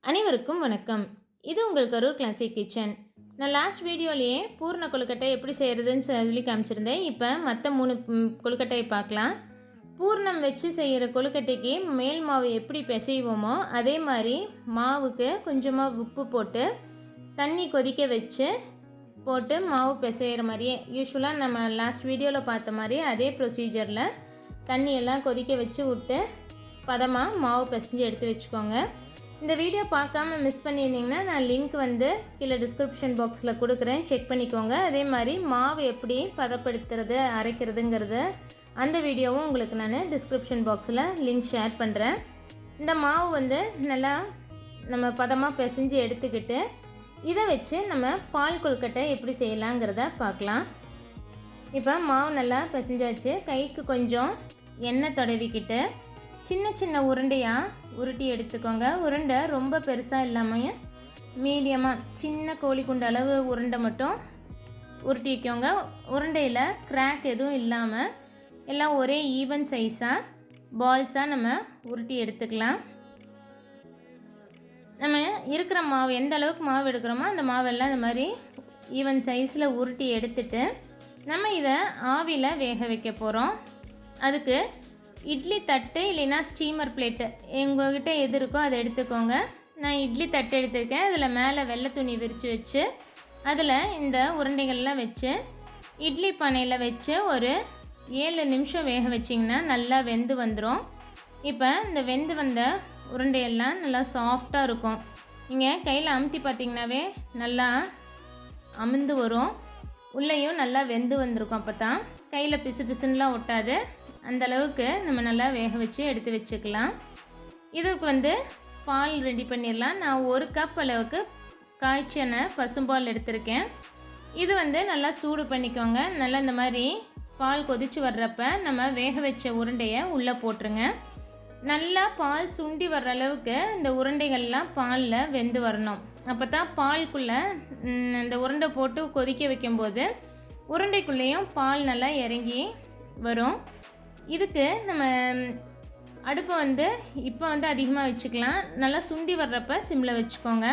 அனைவருக்கும் வணக்கம். இது உங்கள் கரூர் கிளாசிக் கிச்சன். நான் லாஸ்ட் வீடியோலேயே பூர்ண கொழுக்கட்டை எப்படி செய்கிறதுன்னு சொல்லி காமிச்சிருந்தேன். இப்போ மற்ற 3 கொழுக்கட்டையை பார்க்கலாம். பூர்ணம் வச்சு செய்கிற கொழுக்கட்டைக்கு மேல் மாவு எப்படி பிசைவோமோ அதே மாதிரி மாவுக்கு கொஞ்சமாக உப்பு போட்டு தண்ணி கொதிக்க வச்சு போட்டு மாவு பிசைகிற மாதிரியே யூஸ்வலாக நம்ம லாஸ்ட் வீடியோவில் பார்த்த மாதிரி அதே ப்ரொசீஜரில் தண்ணியெல்லாம் கொதிக்க வச்சு விட்டு பதமாக மாவு பிசைஞ்சு எடுத்து வச்சுக்கோங்க. இந்த வீடியோ பார்க்காம மிஸ் பண்ணியிருந்தீங்கன்னா நான் லிங்க் கீழே டிஸ்கிரிப்ஷன் பாக்ஸில் கொடுக்குறேன், செக் பண்ணிக்கோங்க. அதே மாதிரி மாவு எப்படி பதப்படுத்துறது அரைக்கிறதுங்கிறது அந்த வீடியோவும் உங்களுக்கு நான் டிஸ்கிரிப்ஷன் பாக்ஸில் லிங்க் ஷேர் பண்ணுறேன். இந்த மாவு நல்லா நம்ம பதமாக பிசைஞ்சு எடுத்துக்கிட்டு இதை வச்சு நம்ம பால் கொழுக்கட்டை எப்படி செய்யலாங்கிறத பார்க்கலாம். இப்போ மாவு நல்லா பிசைஞ்சாச்சு. கைக்கு கொஞ்சம் எண்ணெய் தடவிக்கிட்டு சின்ன சின்ன உருண்டையாக உருட்டி எடுத்துக்கோங்க. உருண்டை ரொம்ப பெருசாக இல்லாமல் மீடியமாக சின்ன கோழிக்குண்டு அளவு உருண்டை மட்டும் உருட்டி வைக்கோங்க. உருண்டையில் கிராக் எதுவும் இல்லாமல் எல்லாம் ஒரே ஈவன் சைஸாக பால்ஸாக நம்ம உருட்டி எடுத்துக்கலாம். நம்ம இருக்கிற மாவு எந்த அளவுக்கு மாவு எடுக்கிறோமோ அந்த மாவெல்லாம் இந்த மாதிரி ஈவன் சைஸில் உருட்டி எடுத்துட்டு நம்ம இதை ஆவியில் வேக வைக்க போகிறோம். அதுக்கு இட்லி தட்டு இல்லைன்னா ஸ்டீமர் பிளேட்டு எங்கள்கிட்ட எது இருக்கோ அதை எடுத்துக்கோங்க. நான் இட்லி தட்டு எடுத்துருக்கேன். அதில் மேலே வெள்ளை துணி விரித்து வச்சு அதில் இந்த உருண்டைகள்லாம் வச்சு இட்லி பானையில் வச்சு ஒரு 7 நிமிஷம் வேக வச்சிங்கன்னா நல்லா வெந்து வந்துடும். இப்போ இந்த வெந்து வந்த உருண்டையெல்லாம் நல்லா சாஃப்டாக இருக்கும். நீங்கள் கையில் அமுத்தி பார்த்திங்கனாவே நல்லா அமுந்து வரும். உள்ளேயும் நல்லா வெந்து வந்திருக்கும். அப்போ தான் கையில் பிசு பிசுன்னெலாம் ஒட்டாது. அந்தளவுக்கு நம்ம நல்லா வேக வச்சு எடுத்து வச்சுக்கலாம். இதுக்கு பால் ரெடி பண்ணிடலாம். நான் 1 கப் அளவுக்கு காய்ச்சின பசும்பால் எடுத்திருக்கேன். இது நல்லா சூடு பண்ணிக்கோங்க. நல்லா இந்த மாதிரி பால் கொதித்து வர்றப்ப நம்ம வேக வச்ச உருண்டையை உள்ளே போட்டுருங்க. நல்லா பால் சுண்டி வர்ற அளவுக்கு இந்த உருண்டைகள்லாம் பாலில் வெந்து வரணும். அப்போ தான் பாலுக்குள்ளே இந்த உருண்டை போட்டு கொதிக்க வைக்கும்போது உருண்டைக்குள்ளேயும் பால் நல்லா இறங்கி வரும். இதுக்கு நம்ம அடுப்பை இப்போ அதிகமாக வச்சுக்கலாம். நல்லா சுண்டி வர்றப்ப சிம்மில் வச்சுக்கோங்க.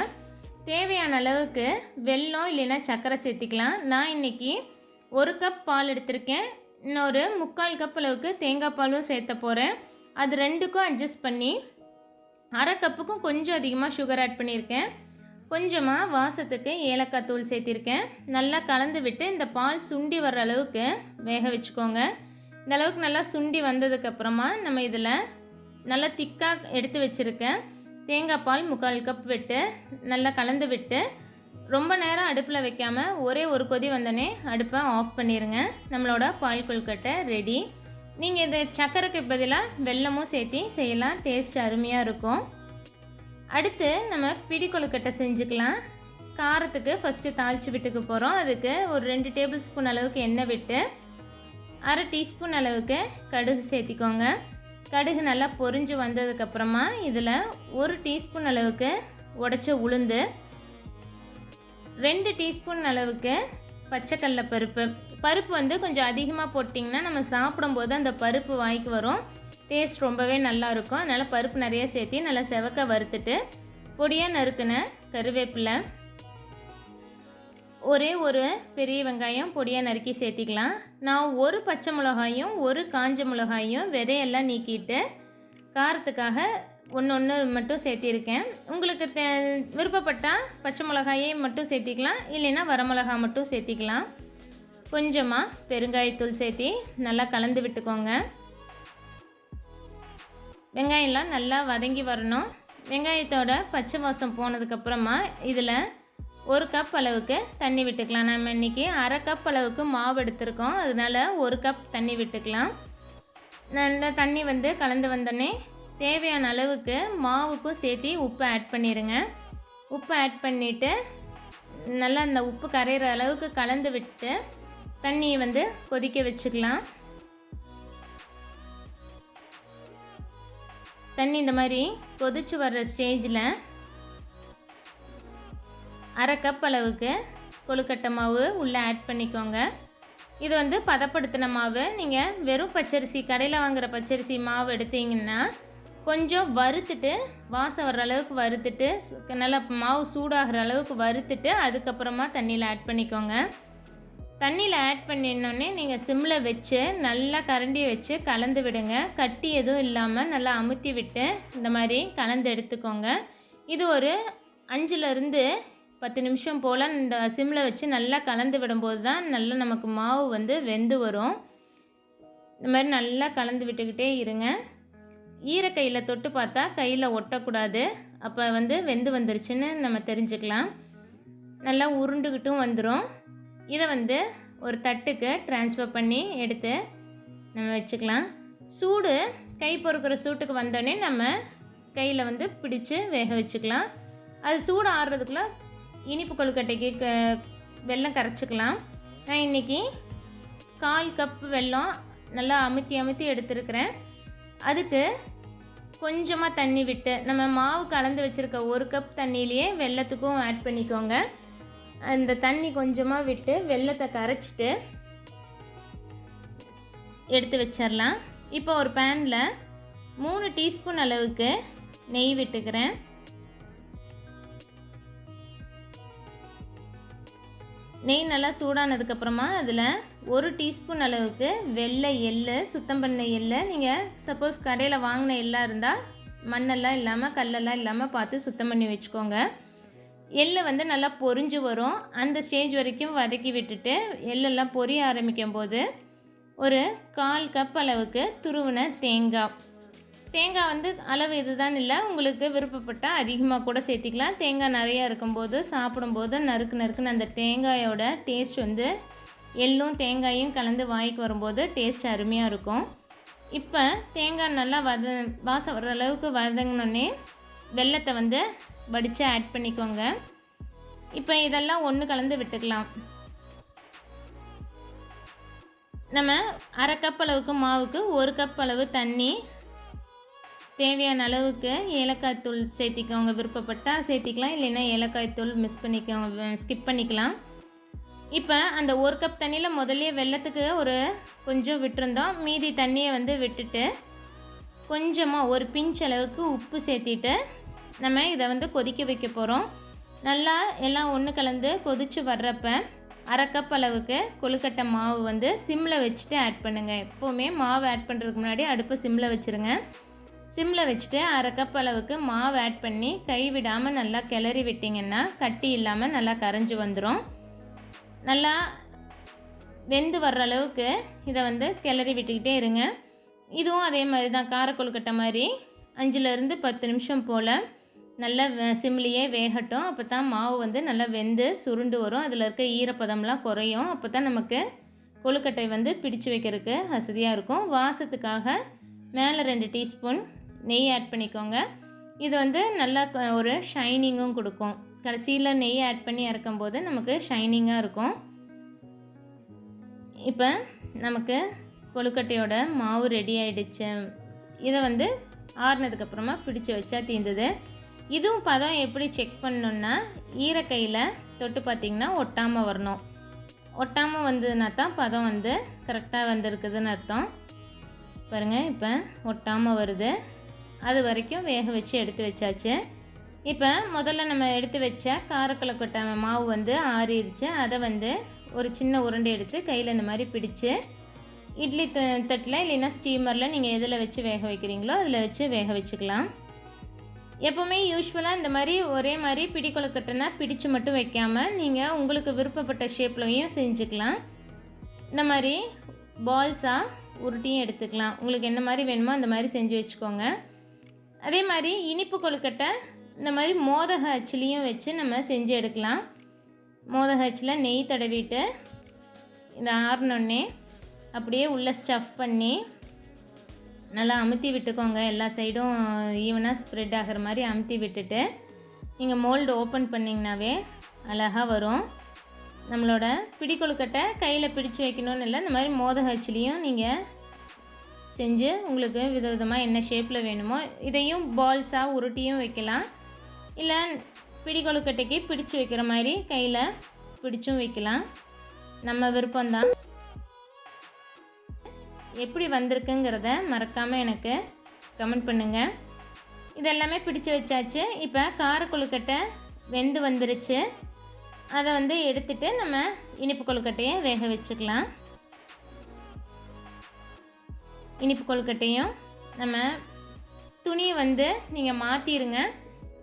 தேவையான அளவுக்கு வெல்லம் இல்லைன்னா சர்க்கரை சேர்த்திக்கலாம். நான் இன்றைக்கி 1 கப் பால் எடுத்திருக்கேன். இன்னொரு 3/4 கப் அளவுக்கு தேங்காய் பாலும் சேர்த்த போகிறேன். அது 2க்கும் அட்ஜஸ்ட் பண்ணி 1/2 கப்புக்கும் கொஞ்சம் அதிகமாக சுகர் ஆட் பண்ணியிருக்கேன். கொஞ்சமாக வாசத்துக்கு ஏலக்காய் தூள் சேர்த்திருக்கேன். நல்லா கலந்து விட்டு இந்த பால் சுண்டி வர்ற அளவுக்கு வேக வச்சுக்கோங்க. இந்த அளவுக்கு நல்லா சுண்டி வந்ததுக்கப்புறமா நம்ம இதில் நல்லா திக்காக எடுத்து வச்சுருக்கேன் தேங்காய் பால் 3/4 கப் விட்டு நல்லா கலந்து விட்டு ரொம்ப நேரம் அடுப்பில் வைக்காமல் ஒரே ஒரு கொதி வந்தோடனே அடுப்பை ஆஃப் பண்ணிடுங்க. நம்மளோட பால் கொழுக்கட்டை ரெடி. நீங்கள் இந்த சர்க்கரைக்கு பதிலாக வெல்லமும் சேர்த்து செய்யலாம். டேஸ்ட் அருமையாக இருக்கும். அடுத்து நம்ம பிடி கொழுக்கட்டை செஞ்சுக்கலாம். காரத்துக்கு ஃபஸ்ட்டு தாளித்து விட்டுக்க போகிறோம். அதுக்கு ஒரு 2 டேபிள் ஸ்பூன் அளவுக்கு எண்ணெய் விட்டு 1/2 டீஸ்பூன் அளவுக்கு கடுகு சேர்த்திக்கோங்க. கடுகு நல்லா பொரிஞ்சு வந்ததுக்கப்புறமா இதில் 1 டீஸ்பூன் அளவுக்கு உடைச்ச உளுந்து, 2 டீஸ்பூன் அளவுக்கு பச்சைக்கடலை பருப்பு கொஞ்சம் அதிகமாக போட்டிங்கன்னா நம்ம சாப்பிடும்போது அந்த பருப்பு வாய்க்கு வரும். டேஸ்ட் ரொம்பவே நல்லாயிருக்கும். அதனால் பருப்பு நிறைய சேர்த்து நல்லா செவக்க வறுத்துட்டு பொடியாக நறுக்குன கருவேப்பிலை, ஒரே ஒரு பெரிய வெங்காயம் பொடியாக நறுக்கி சேர்த்திக்கலாம். நான் 1 பச்சை மிளகாயும் 1 காஞ்ச மிளகாயும் விதையெல்லாம் நீக்கிட்டு காரத்துக்காக ஒன்று மட்டும் சேர்த்திருக்கேன். உங்களுக்கு விருப்பப்பட்டால் பச்சை மிளகாயை மட்டும் சேர்த்திக்கலாம், இல்லைன்னா வரமிளகாய் மட்டும் சேர்த்திக்கலாம். கொஞ்சமாக பெருங்காயத்தூள் சேர்த்தி நல்லா கலந்து விட்டுக்கோங்க. வெங்காயம்லாம் நல்லா வதங்கி வரணும். வெங்காயத்தோட பச்சை வாசம் போனதுக்கப்புறமா இதில் 1 கப் அளவுக்கு தண்ணி விட்டுக்கலாம். நம்ம இன்றைக்கி 1/2 கப் அளவுக்கு மாவு எடுத்துருக்கோம். அதனால் 1 கப் தண்ணி விட்டுக்கலாம். நல்லா தண்ணி கலந்து வந்தோடனே தேவையான அளவுக்கு மாவுக்கும் சேர்த்து உப்பு ஆட் பண்ணிடுங்க. உப்பு ஆட் பண்ணிவிட்டு நல்லா அந்த உப்பு கரையிற அளவுக்கு கலந்து விட்டு தண்ணியை கொதிக்க வச்சுக்கலாம். தண்ணி இந்த மாதிரி கொதிச்சு வர்ற ஸ்டேஜில் 1/2 கப் அளவுக்கு கொழுக்கட்டை மாவு உள்ளே ஆட் பண்ணிக்கோங்க. இது பதப்படுத்தின மாவு. நீங்கள் வெறும் பச்சரிசி கடையில் வாங்குகிற பச்சரிசி மாவு எடுத்தீங்கன்னா கொஞ்சம் வறுத்துட்டு வாசம் வர்ற அளவுக்கு வறுத்துட்டு நல்லா மாவு சூடாகிற அளவுக்கு வறுத்துட்டு அதுக்கப்புறமா தண்ணியில் ஆட் பண்ணிக்கோங்க. தண்ணியில் ஆட் பண்ணினோடனே நீங்கள் சிம்மில் வச்சு நல்லா கரண்டியை வச்சு கலந்து விடுங்க. கட்டி எதுவும் இல்லாமல் நல்லா அமுத்தி விட்டு இந்த மாதிரி கலந்து எடுத்துக்கோங்க. இது ஒரு 5லேருந்து 10 நிமிஷம் போல் இந்த சிம்மில் வச்சு நல்லா கலந்து விடும்போது தான் நல்லா நமக்கு மாவு வந்து வெந்து வரும். இந்த மாதிரி நல்லா கலந்து விட்டுக்கிட்டே இருங்க. ஈரக்கையில் தொட்டு பார்த்தா கையில் ஒட்டக்கூடாது. அப்போ வந்து வெந்து வந்துருச்சுன்னு நம்ம தெரிஞ்சுக்கலாம். நல்லா உருண்டுக்கிட்டும் வந்துடும். இதை வந்து ஒரு தட்டுக்கு ட்ரான்ஸ்ஃபர் பண்ணி எடுத்து நம்ம வச்சுக்கலாம். சூடு கை பொறுக்கிற சூட்டுக்கு வந்தோடனே நம்ம கையில் வந்து பிடிச்சு வேக வச்சுக்கலாம். அது சூடு ஆடுறதுக்குள்ளே இனிப்பு கொழுக்கட்டைக்கு வெல்லம் கரைச்சிக்கலாம். நான் இன்றைக்கி 1/4 கப் வெல்லம் நல்லா அமுத்தி எடுத்துருக்கிறேன். அதுக்கு கொஞ்சமாக தண்ணி விட்டு நம்ம மாவு கலந்து வச்சுருக்க 1 கப் தண்ணியிலையே வெல்லத்துக்கும் ஆட் பண்ணிக்கோங்க. அந்த தண்ணி கொஞ்சமாக விட்டு வெல்லத்தை கரைச்சிட்டு எடுத்து வச்சிடலாம். இப்போ ஒரு பேனில் 3 டீஸ்பூன் அளவுக்கு நெய் விட்டுக்கிறேன். நெய் நல்லா சூடானதுக்கப்புறமா அதில் 1 டீஸ்பூன் அளவுக்கு வெள்ளை எள்ளு, சுத்தம் பண்ண எள்ளை, நீங்கள் சப்போஸ் கடையில் வாங்கின எள்ளாக இருந்தால் மண்ணெல்லாம் இல்லாமல் கல்லெல்லாம் இல்லாமல் பார்த்து சுத்தம் பண்ணி வச்சுக்கோங்க. எள்ளு வந்து நல்லா பொரிஞ்சு வரும். அந்த ஸ்டேஜ் வரைக்கும் வதக்கி விட்டுட்டு எள்ளெல்லாம் பொரிய ஆரம்பிக்கும் போது ஒரு 1/4 கப் அளவுக்கு துருவின தேங்காய் வந்து அளவு இதுதான் இல்லை, உங்களுக்கு விருப்பப்பட்டால் அதிகமாக கூட சேர்த்திக்கலாம். தேங்காய் நிறையா இருக்கும்போது சாப்பிடும்போது நறுக்குன்னு அந்த தேங்காயோட டேஸ்ட் வந்து எள்ளும் தேங்காயும் கலந்து வாய்க்கு வரும்போது டேஸ்ட் அருமையாக இருக்கும். இப்போ தேங்காய் நல்லா வாசம் வர்ற அளவுக்கு வதங்கினோடனே வெல்லத்தை வந்து வடித்து ஆட் பண்ணிக்கோங்க. இப்போ இதெல்லாம் ஒன்று கலந்து விட்டுக்கலாம். நம்ம 1/2 கப் அளவுக்கு மாவுக்கு 1 கப் அளவு தண்ணி, தேவையான அளவுக்கு ஏலக்காய் தூள் சேர்த்திக்கோங்க. விருப்பப்பட்டால் சேர்த்திக்கலாம், இல்லைன்னா ஏலக்காய் தூள் ஸ்கிப் பண்ணிக்கலாம். இப்போ அந்த 1 கப் தண்ணியில் முதல்ல வெல்லத்துக்கு கொஞ்சம் விட்டுருந்தோம். மீதி தண்ணியை வந்து விட்டுட்டு கொஞ்சமாக ஒரு பிஞ்ச் அளவுக்கு உப்பு சேர்த்திட்டு நம்ம இதை வந்து கொதிக்க வைக்க போகிறோம். நல்லா எல்லாம் ஒன்று கலந்து கொதித்து வர்றப்ப 1/2 கப் அளவுக்கு கொழுக்கட்டை மாவு வந்து சிம்மில் வச்சுட்டு ஆட் பண்ணுங்கள். எப்போவுமே மாவு ஆட் பண்ணுறதுக்கு முன்னாடி அடுப்பை சிம்மில் வச்சுருங்க. சிம்மில் வச்சுட்டு 1/2 கப் அளவுக்கு மாவு ஆட் பண்ணி கைவிடாமல் நல்லா கிளறி விட்டிங்கன்னா கட்டி இல்லாமல் நல்லா கரைஞ்சி வந்துடும். நல்லா வெந்து வர்ற அளவுக்கு இதை வந்து கிளறி விட்டுக்கிட்டே இருங்க. இதுவும் அதே மாதிரி தான் கார கொழுக்கட்டை மாதிரி 5லேருந்து 10 நிமிஷம் போல் நல்லா சிம்லேயே வேகட்டும். அப்போ தான் மாவு வந்து நல்லா வெந்து சுருண்டு வரும். அதில் இருக்க ஈரப்பதம்லாம் குறையும். அப்போ தான் நமக்கு கொழுக்கட்டை வந்து பிடிச்சு வைக்கிறதுக்கு வசதியாக இருக்கும். வாசத்துக்காக மேலே 2 டீஸ்பூன் நெய் ஆட் பண்ணிக்கோங்க. இது வந்து நல்லா ஒரு ஷைனிங்கும் கொடுக்கும். கடைசியில் நெய் ஆட் பண்ணி இறக்கும்போது நமக்கு ஷைனிங்காக இருக்கும். இப்போ நமக்கு கொழுக்கட்டையோட மாவு ரெடி ஆகிடுச்சு. இதை வந்து ஆறுனதுக்கப்புறமா பிடிச்சி வச்சா தீர்ந்தது. இதுவும் பதம் எப்படி செக் பண்ணணுன்னா ஈரக்கையில் தொட்டு பார்த்திங்கன்னா ஒட்டாமல் வரணும். ஒட்டாமல் வந்ததுன்னா தான் பதம் வந்து கரெக்டாக வந்திருக்குதுன்னு அர்த்தம். பாருங்கள், இப்போ ஒட்டாமல் வருது. அது வரைக்கும் வேக வச்சு எடுத்து வச்சாச்சு. இப்போ முதல்ல நம்ம எடுத்து வச்ச காரக்கொழுக்கட்டை மாவு வந்து ஆறிடுச்சு. அதை வந்து ஒரு சின்ன உருண்டை எடுத்து கையில் இந்த மாதிரி பிடிச்சு இட்லி தட்டில் இல்லைன்னா ஸ்டீமரில் நீங்கள் எதில் வச்சு வேக வைக்கிறீங்களோ அதில் வச்சு வேக வச்சுக்கலாம். எப்போவுமே யூஸ்வலாக இந்த மாதிரி ஒரே மாதிரி பிடி கொழுக்கட்டைனா பிடிச்சு மட்டும் வைக்காமல் நீங்கள் உங்களுக்கு விருப்பப்பட்ட ஷேப்லையும் செஞ்சுக்கலாம். இந்த மாதிரி பால்ஸாக உருட்டியும் எடுத்துக்கலாம். உங்களுக்கு என்ன மாதிரி வேணுமோ அந்த மாதிரி செஞ்சு வச்சுக்கோங்க. அதே மாதிரி இனிப்பு கொழுக்கட்டை இந்த மாதிரி மோதக அச்சுலேயும் வச்சு நம்ம செஞ்சு எடுக்கலாம். மோதக அச்சில் நெய் தடவிட்டு இந்த ஆறினோடனே அப்படியே உள்ளே ஸ்டஃப் பண்ணி நல்லா அமுத்தி விட்டுக்கோங்க. எல்லா சைடும் ஈவனாக ஸ்ப்ரெட் ஆகிற மாதிரி அமுத்தி விட்டுட்டு நீங்கள் மோல்டு ஓப்பன் பண்ணிங்கனாவே அழகாக வரும். நம்மளோட பிடி கொழுக்கட்டை கையில் பிடிச்சு வைக்கணும்னு இல்லை, இந்த மாதிரி மோதக அச்சுலேயும் நீங்கள் செஞ்சு உங்களுக்கு விதவிதமாக என்ன ஷேப்பில் வேணுமோ இதையும் பால்ஸாக உருட்டியும் வைக்கலாம். இல்லை பிடி கொழுக்கட்டைக்கு பிடிச்சு வைக்கிற மாதிரி கையில் பிடிச்சும் வைக்கலாம். நம்ம விருப்பம்தான். எப்படி வந்திருக்குங்கிறத மறக்காமல் எனக்கு கமெண்ட் பண்ணுங்கள். இதெல்லாமே பிடிச்சு வச்சாச்சு. இப்போ கார கொழுக்கட்டை வெந்து வந்துருச்சு. அதை வந்து எடுத்துட்டு நம்ம இனிப்பு கொழுக்கட்டையை வேக வச்சுக்கலாம். இனிப்பு கொழுக்கட்டையும் நம்ம துணியை வந்து நீங்கள் மாற்றிடுங்க.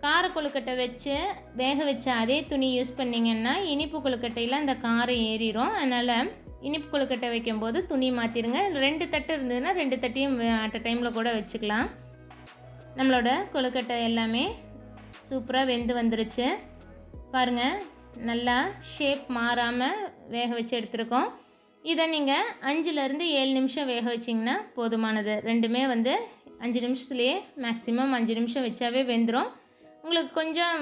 கார கொழுக்கட்டை வச்சு வேக வச்ச அதே துணி யூஸ் பண்ணிங்கன்னா இனிப்பு கொழுக்கட்டையில் அந்த காரம் ஏறிடும். அதனால் இனிப்பு கொழுக்கட்டை வைக்கும்போது துணி மாற்றிடுங்க. 2 தட்டு இருந்ததுன்னா 2 தட்டையும் அட் டைமில் கூட வச்சுக்கலாம். நம்மளோட கொழுக்கட்டை எல்லாமே சூப்பராக வெந்து வந்துருச்சு. பாருங்கள், நல்லா ஷேப் மாறாமல் வேக வச்சு எடுத்துருக்கோம். இதை நீங்கள் 5லேருந்து 7 நிமிஷம் வேக வச்சிங்கன்னா போதுமானது. ரெண்டுமே வந்து 5 நிமிஷத்துலேயே மேக்ஸிமம் 5 நிமிஷம் வச்சாவே வெந்துடும். உங்களுக்கு கொஞ்சம்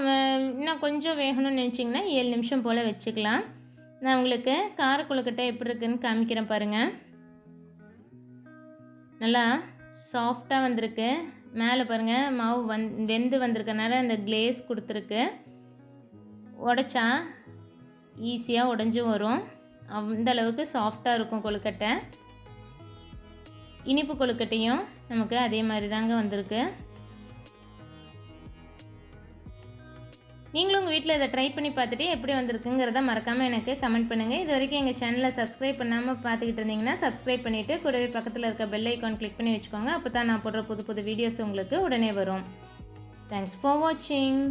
இன்னும் கொஞ்சம் வேகணும்னு நினச்சிங்கன்னா 7 நிமிஷம் போல் வச்சுக்கலாம். நான் உங்களுக்கு கார கொழுக்கட்டை எப்படி இருக்குதுன்னு காமிக்கிறேன் பாருங்கள். நல்லா சாஃப்டாக வந்திருக்கு. மேலே பாருங்கள், மாவு வெந்து வந்திருக்கனால அந்த கிளேஸ் கொடுத்துருக்கு. உடைச்சா ஈஸியாக உடைஞ்சும் வரும். அந்த அளவுக்கு சாஃப்டாக இருக்கும் கொழுக்கட்டை. இனிப்பு கொழுக்கட்டையும் நமக்கு அதே மாதிரி தாங்க வந்திருக்கு. நீங்களும் உங்கள் வீட்டில் இதை ட்ரை பண்ணி பார்த்துட்டு எப்படி வந்திருக்குங்கிறத மறக்காமல் எனக்கு கமெண்ட் பண்ணுங்கள். இது வரைக்கும் எங்கள் சேனலை சப்ஸ்கிரைப் பண்ணாமல் பார்த்துக்கிட்டு இருந்தீங்கன்னா சப்ஸ்கிரைப் பண்ணிவிட்டு கூடவே பக்கத்தில் இருக்க பெல் ஐக்கான் கிளிக் பண்ணி வச்சுக்கோங்க. அப்போ தான் நான் போடுற புது புது வீடியோஸ் உங்களுக்கு உடனே வரும். தேங்க்ஸ் ஃபார் வாட்சிங்.